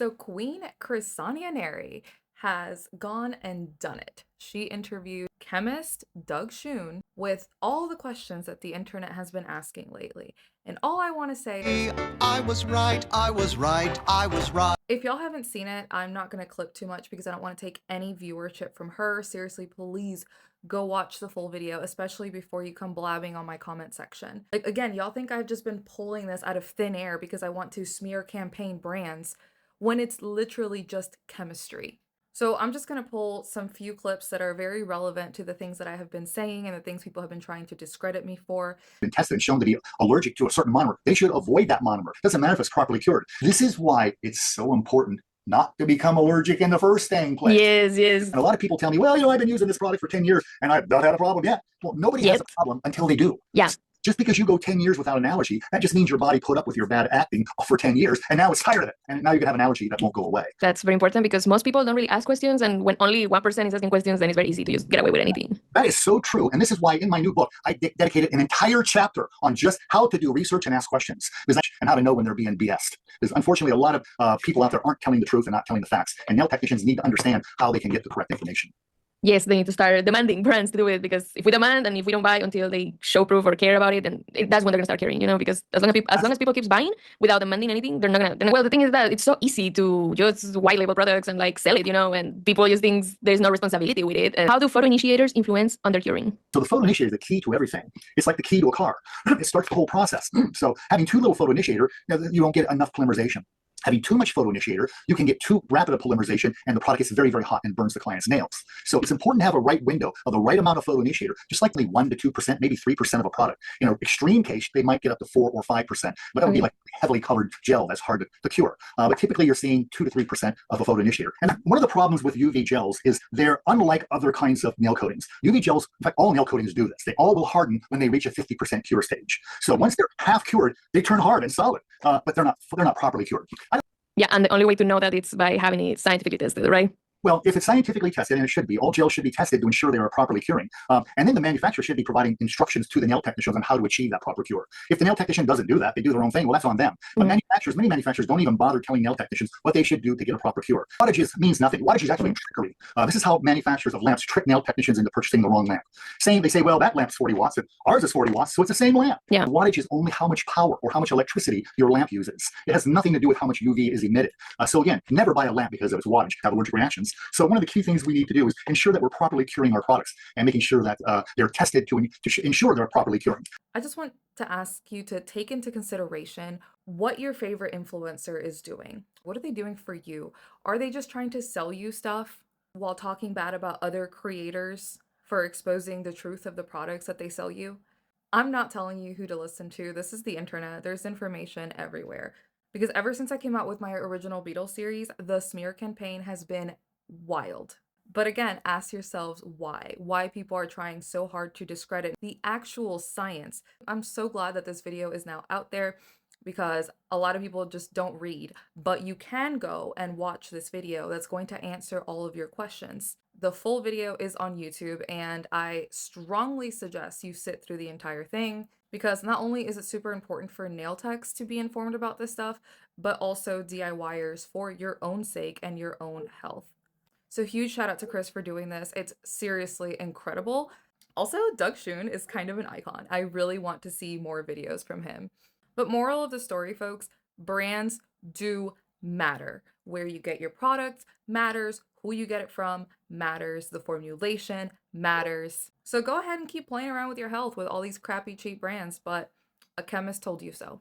So Queen Chrysanionary has gone and done it. She interviewed chemist Doug Shun with all the questions that the internet has been asking lately. And all I want to say is I was right, I was right, I was right. if y'all haven't seen it, I'm not going to clip too much because I don't want to take any viewership from her. Seriously, please go watch the full video, especially before you come blabbing on my comment section. Like, again, y'all think I've just been pulling this out of thin air because I want to smear campaign brands when it's literally just chemistry. So I'm just going to pull some few clips that are very relevant to the things that I have been saying and the things people have been trying to discredit me for. Been tested and shown to be allergic to a certain monomer. They should avoid that monomer. Doesn't matter if it's properly cured. This is why it's so important not to become allergic in the first dang place. Yes. And a lot of people tell me, well, I've been using this product for 10 years and I've not had a problem yet. Well, nobody has a problem until they do. Yeah. Just because you go 10 years without an allergy, that just means your body put up with your bad acting for 10 years, and now it's tired of it. And now you can have an allergy that won't go away. That's very important because most people don't really ask questions, and when only 1% is asking questions, then it's very easy to just get away with anything. That is so true. And this is why in my new book, I dedicated an entire chapter on just how to do research and ask questions and how to know when they're being BS'd. Because unfortunately, a lot of people out there aren't telling the truth and not telling the facts. And nail technicians need to understand how they can get the correct information. Yes, they need to start demanding brands to do it, because if we demand and if we don't buy until they show proof or care about it, then that's when they're gonna start caring, because as long as people keeps buying without demanding anything, they're not gonna. Well, the thing is that it's so easy to just white label products and sell it, and people just think there's no responsibility with it. And how do photo initiators influence undercuring? So the photo initiator is the key to everything. It's like the key to a car. It starts the whole process. So having too little photo initiator, you don't get enough polymerization. Having too much photo initiator, you can get too rapid a polymerization and the product gets very, very hot and burns the client's nails. So it's important to have a right window of the right amount of photo initiator, just like 1 to 2%, maybe 3% of a product. Extreme case, they might get up to 4 or 5%, but that would be like heavily colored gel that's hard to cure. But typically you're seeing 2 to 3% of a photo initiator. And one of the problems with UV gels is they're unlike other kinds of nail coatings. UV gels, in fact, all nail coatings do this. They all will harden when they reach a 50% cure stage. So once they're half cured, they turn hard and solid, but they're not properly cured. Yeah, and the only way to know that it's by having it scientifically tested, right? Well, if it's scientifically tested, and it should be, all gels should be tested to ensure they are properly curing. And then the manufacturer should be providing instructions to the nail technicians on how to achieve that proper cure. If the nail technician doesn't do that, they do their own thing, well, that's on them. But many manufacturers don't even bother telling nail technicians what they should do to get a proper cure. Wattages means nothing. Wattage is actually trickery. This is how manufacturers of lamps trick nail technicians into purchasing the wrong lamp. They say, well, that lamp's 40 watts, and ours is 40 watts, so it's the same lamp. Yeah. Wattage is only how much power or how much electricity your lamp uses. It has nothing to do with how much UV is emitted. So again, never buy a lamp because of its wattage, have allergic reactions. So one of the key things we need to do is ensure that we're properly curing our products and making sure that they're tested to ensure they're properly curing. I just want to ask you to take into consideration what your favorite influencer is doing. What are they doing for you? Are they just trying to sell you stuff while talking bad about other creators for exposing the truth of the products that they sell you? I'm not telling you who to listen to. This is the internet. There's information everywhere. Because ever since I came out with my original Beatles series, the smear campaign has been wild. But again, ask yourselves why people are trying so hard to discredit the actual science. I'm so glad that this video is now out there because a lot of people just don't read, but you can go and watch this video that's going to answer all of your questions. The full video is on YouTube, and I strongly suggest you sit through the entire thing because not only is it super important for nail techs to be informed about this stuff, but also DIYers for your own sake and your own health. So huge shout out to Chris for doing this. It's seriously incredible. Also, Doug Shun is kind of an icon. I really want to see more videos from him. But moral of the story, folks, brands do matter. Where you get your product matters. Who you get it from matters. The formulation matters. So go ahead and keep playing around with your health with all these crappy cheap brands, but a chemist told you so.